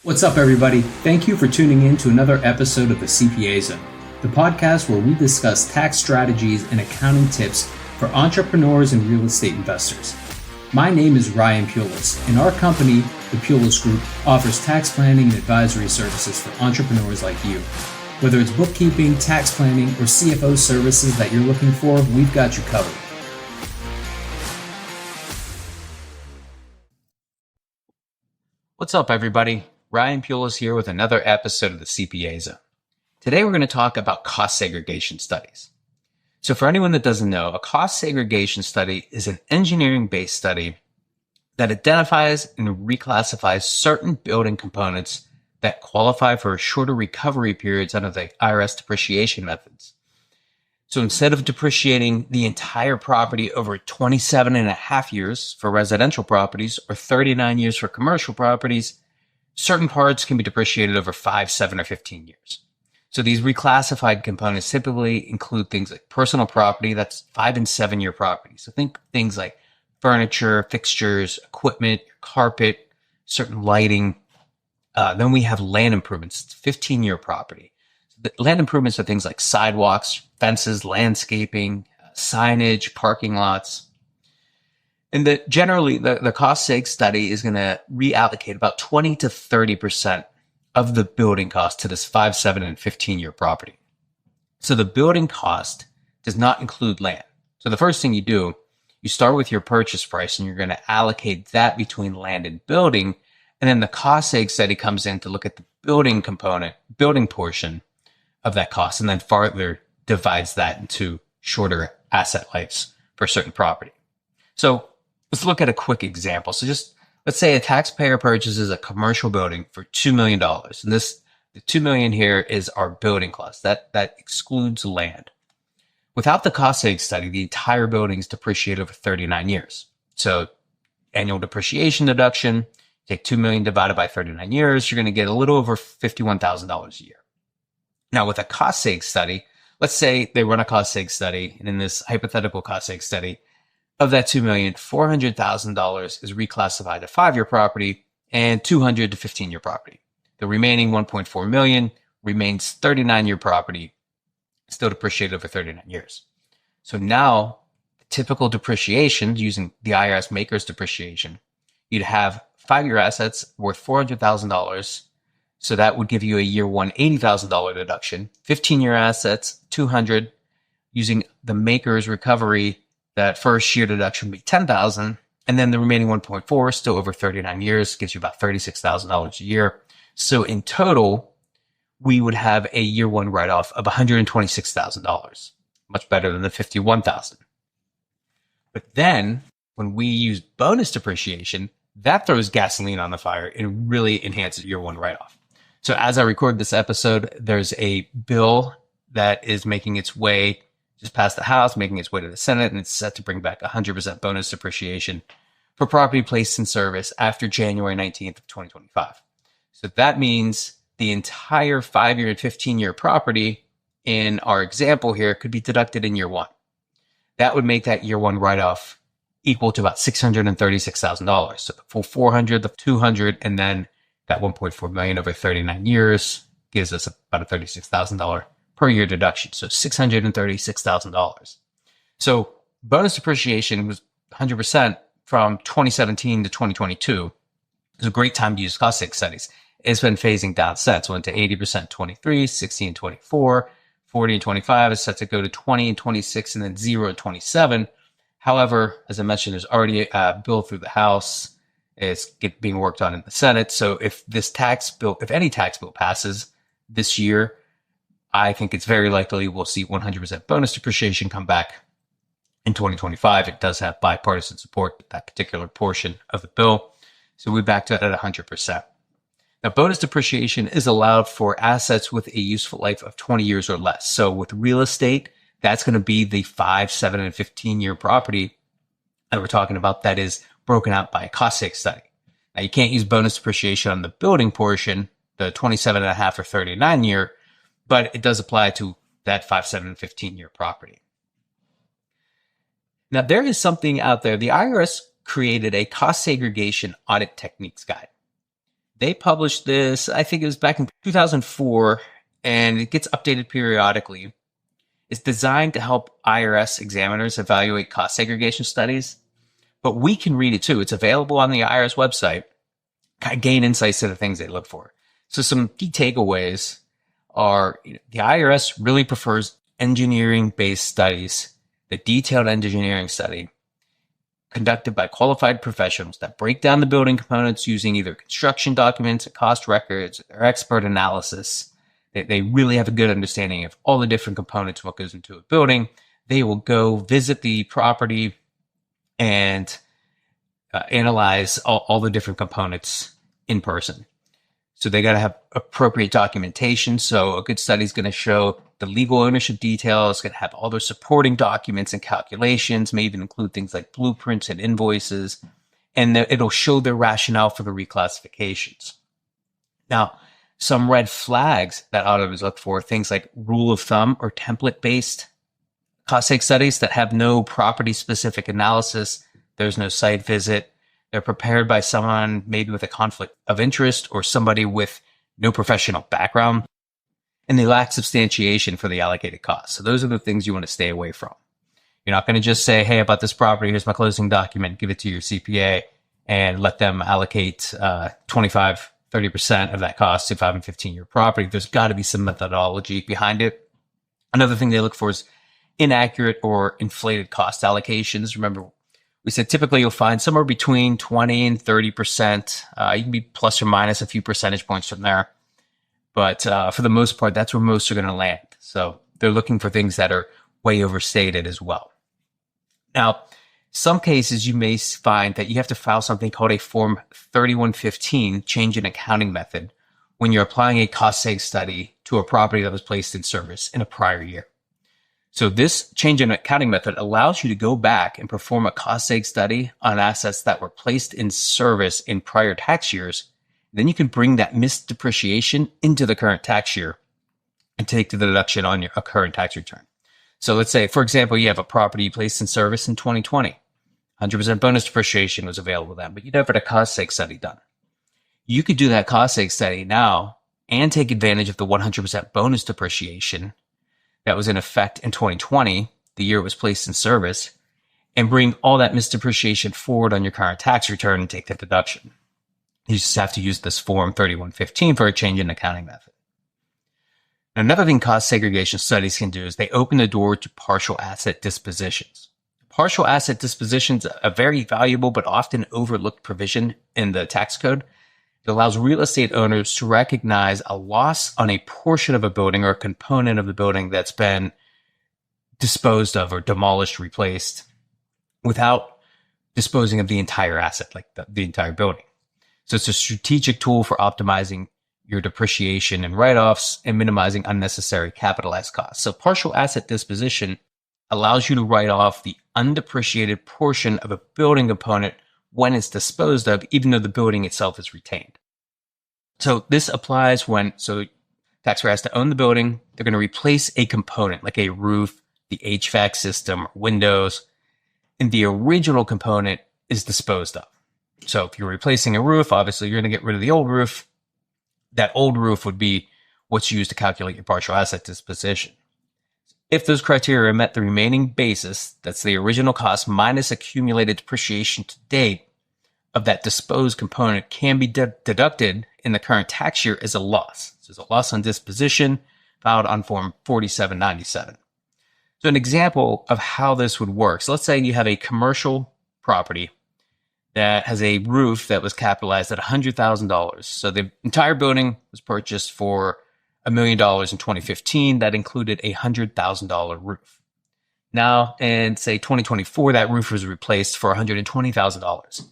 What's up, everybody? Thank you for tuning in to another episode of the CPA Zone, the podcast where we discuss tax strategies and accounting tips for entrepreneurs and real estate investors. My name is Ryan Pulice, and our company, the Pulice Group, offers tax planning and advisory services for entrepreneurs like you. Whether it's bookkeeping, tax planning, or CFO services that you're looking for, we've got you covered. What's up, everybody? Ryan Pulice here with another episode of the CPA Zone. Today we're going to talk about cost segregation studies. So for anyone that doesn't know, a cost segregation study is an engineering-based study that identifies and reclassifies certain building components that qualify for shorter recovery periods under the IRS depreciation methods. So instead of depreciating the entire property over 27 and a half years for residential properties or 39 years for commercial properties, certain parts can be depreciated over 5, 7, or 15 years. So these reclassified components typically include things like personal property, that's 5 and 7 year property. So think things like furniture, fixtures, equipment, carpet, certain lighting. Then we have land improvements, it's 15-year property. The land improvements are things like sidewalks, fences, landscaping, signage, parking lots. And generally, the cost seg study is going to reallocate about 20 to 30% of the building cost to this 5, 7, and 15-year property. So the building cost does not include land. So the first thing you do, you start with your purchase price and you're going to allocate that between land and building. And then the cost seg study comes in to look at the building component, building portion of that cost, and then farther divides that into shorter asset lives for a certain property. So let's look at a quick example. So let's say a taxpayer purchases a commercial building for $2 million. And the $2 million here is our building cost. That excludes land. Without the cost seg study, the entire building is depreciated over 39 years. So annual depreciation deduction, take $2 million divided by 39 years, you're going to get a little over $51,000 a year. Now with a cost seg study, let's say they run a cost seg study, and in this hypothetical cost seg study, of that $2 million, $400,000 is reclassified to 5-year property and $200,000 to 15-year property. The remaining $1.4 million remains 39-year property, still depreciated over 39 years. So now, typical depreciation using the IRS maker's depreciation, you'd have 5-year assets worth $400,000. So that would give you a year one $80,000 deduction. 15-year assets, $200,000, using the maker's recovery. That first year deduction would be $10,000, and then the remaining 1.4, still over 39 years, gives you about $36,000 a year. So in total, we would have a year one write-off of $126,000, much better than the $51,000. But then when we use bonus depreciation, that throws gasoline on the fire and really enhances year one write-off. So as I record this episode, there's a bill that is making its way just passed the House, making its way to the Senate, and it's set to bring back 100% bonus depreciation for property placed in service after January 19th of 2025. So that means the entire 5-year and 15-year property in our example here could be deducted in year one. That would make that year one write-off equal to about $636,000. So the full $400,000, the $200,000, and then that $1.4 million over 39 years gives us about a $36,000 per year deduction. So $636,000. So bonus depreciation was 100% from 2017 to 2022. It's a great time to use cost seg studies. It's been phasing down since. Went to 80% 23, 60 and 24, 40 and 25. It's set to go to 20 and 26, and then 0 and 27. However, as I mentioned, there's already a bill through the House. It's being worked on in the Senate. So if any tax bill passes this year, I think it's very likely we'll see 100% bonus depreciation come back in 2025. It does have bipartisan support with that particular portion of the bill. So we're back to it at 100%. Now, bonus depreciation is allowed for assets with a useful life of 20 years or less. So with real estate, that's going to be the 5, 7, and 15-year property that we're talking about that is broken out by a cost seg study. Now, you can't use bonus depreciation on the building portion, the 27 and a half or 39 year, but it does apply to that 5, 7, and 15-year property. Now, there is something out there. The IRS created a cost segregation audit techniques guide. They published this, I think it was back in 2004, and it gets updated periodically. It's designed to help IRS examiners evaluate cost segregation studies, but we can read it too. It's available on the IRS website, kind of gain insights to the things they look for. So some key takeaways are the IRS really prefers engineering-based studies, the detailed engineering study conducted by qualified professionals that break down the building components using either construction documents, cost records, or expert analysis. They really have a good understanding of all the different components, what goes into a building. They will go visit the property and analyze all the different components in person. So they got to have appropriate documentation. So a good study is going to show the legal ownership details, going to have all those supporting documents and calculations, may even include things like blueprints and invoices, and it'll show their rationale for the reclassifications. Now, some red flags that auditors look for, things like rule of thumb or template-based cost seg studies that have no property-specific analysis. There's no site visit. They're prepared by someone maybe with a conflict of interest or somebody with no professional background, and they lack substantiation for the allocated costs. So those are the things you want to stay away from. You're not going to just say, hey, about this property, here's my closing document, give it to your CPA, and let them allocate 25, 30% of that cost to 5 and 15-year property. There's got to be some methodology behind it. Another thing they look for is inaccurate or inflated cost allocations. Remember, we said typically you'll find somewhere between 20 and 30%. You can be plus or minus a few percentage points from there. But for the most part, that's where most are going to land. So they're looking for things that are way overstated as well. Now, some cases you may find that you have to file something called a Form 3115 change in accounting method when you're applying a cost seg study to a property that was placed in service in a prior year. So this change in accounting method allows you to go back and perform a cost seg study on assets that were placed in service in prior tax years. Then you can bring that missed depreciation into the current tax year and take the deduction on your current tax return. So let's say, for example, you have a property placed in service in 2020. 100% bonus depreciation was available then, but you never had a cost seg study done. You could do that cost seg study now and take advantage of the 100% bonus depreciation that was in effect in 2020, the year it was placed in service, and bring all that missed depreciation forward on your current tax return and take the deduction. You just have to use this Form 3115 for a change in accounting method. Now, another thing cost segregation studies can do is they open the door to partial asset dispositions. Partial asset dispositions are a very valuable but often overlooked provision in the tax code. It allows real estate owners to recognize a loss on a portion of a building or a component of the building that's been disposed of or demolished, replaced, without disposing of the entire asset, like the entire building. So it's a strategic tool for optimizing your depreciation and write-offs and minimizing unnecessary capitalized costs. So partial asset disposition allows you to write off the undepreciated portion of a building component when it's disposed of, even though the building itself is retained. So this applies when, taxpayer has to own the building, they're going to replace a component like a roof, the HVAC system, windows, and the original component is disposed of. So if you're replacing a roof, obviously you're going to get rid of the old roof. That old roof would be what's used to calculate your partial asset disposition. If those criteria are met, the remaining basis, that's the original cost minus accumulated depreciation to date of that disposed component, can be deducted in the current tax year as a loss. So it's a loss on disposition filed on Form 4797. So an example of how this would work. So let's say you have a commercial property that has a roof that was capitalized at $100,000. So the entire building was purchased for $1 million in 2015. That included a $100,000 roof. Now, in say 2024, that roof was replaced for $120,000.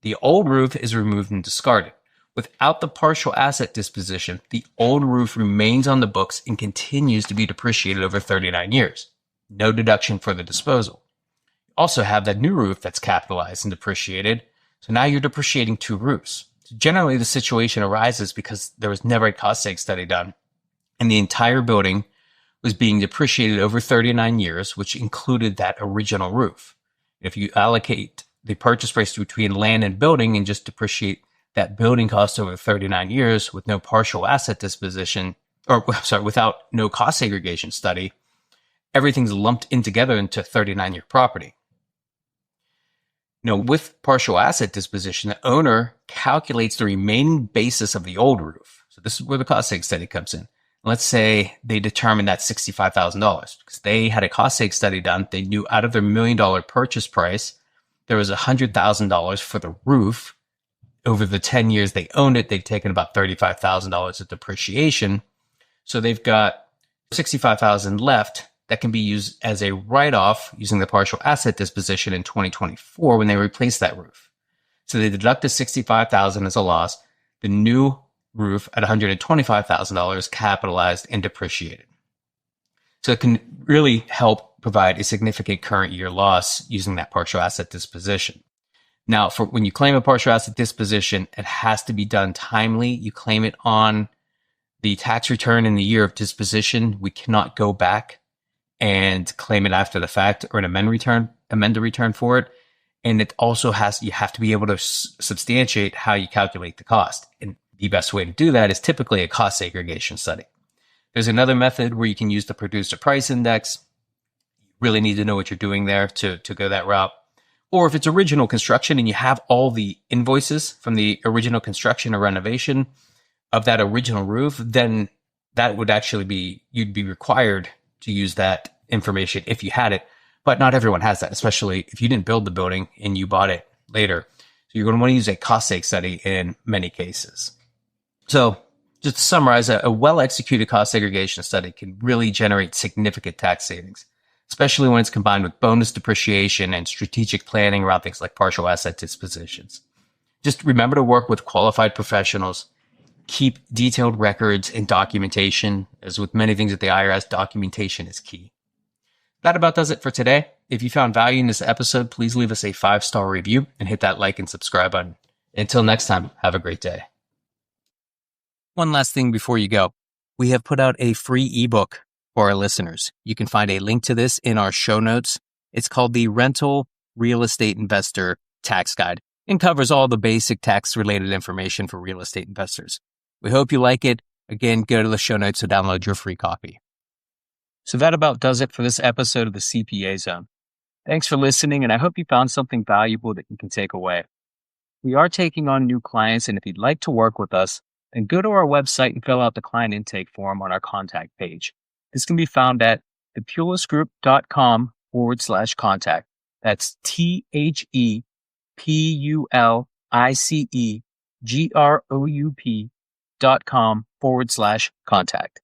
The old roof is removed and discarded. Without the partial asset disposition, the old roof remains on the books and continues to be depreciated over 39 years. No deduction for the disposal. You also have that new roof that's capitalized and depreciated. So now you're depreciating two roofs. So generally, the situation arises because there was never a cost seg study done, and the entire building was being depreciated over 39 years, which included that original roof. If you allocate the purchase price between land and building and just depreciate that building cost over 39 years with no partial asset disposition, without no cost segregation study, everything's lumped in together into 39-year property. With partial asset disposition, the owner calculates the remaining basis of the old roof. So this is where the cost seg study comes in. Let's say they determined that $65,000 because they had a cost seg study done. They knew out of their $1 million purchase price, there was $100,000 for the roof. Over the 10 years they owned it, they've taken about $35,000 of depreciation. So they've got $65,000 left that can be used as a write-off using the partial asset disposition in 2024 when they replace that roof. So they deduct the $65,000 as a loss. The new roof at $125,000 capitalized and depreciated. So it can really help provide a significant current year loss using that partial asset disposition. Now, for when you claim a partial asset disposition, it has to be done timely. You claim it on the tax return in the year of disposition. We cannot go back and claim it after the fact or amend the return for it. And it also you have to be able to substantiate how you calculate the cost. And the best way to do that is typically a cost segregation study. There's another method where you can use the producer price index. You really need to know what you're doing there to go that route. Or if it's original construction and you have all the invoices from the original construction or renovation of that original roof, then that would actually you'd be required to use that information if you had it. But not everyone has that, especially if you didn't build the building and you bought it later. So you're going to want to use a cost seg study in many cases. So just to summarize, a well-executed cost segregation study can really generate significant tax savings, especially when it's combined with bonus depreciation and strategic planning around things like partial asset dispositions. Just remember to work with qualified professionals. Keep detailed records and documentation. As with many things at the IRS, documentation is key. That about does it for today. If you found value in this episode, please leave us a 5-star review and hit that like and subscribe button. Until next time, have a great day. One last thing before you go. We have put out a free ebook for our listeners. You can find a link to this in our show notes. It's called the Rental Real Estate Investor Tax Guide and covers all the basic tax-related information for real estate investors. We hope you like it. Again, go to the show notes to download your free copy. So that about does it for this episode of the CPA Zone. Thanks for listening, and I hope you found something valuable that you can take away. We are taking on new clients, and if you'd like to work with us, then go to our website and fill out the client intake form on our contact page. This can be found at thepulicegroup.com/contact. That's ThePulicegroup.com/contact.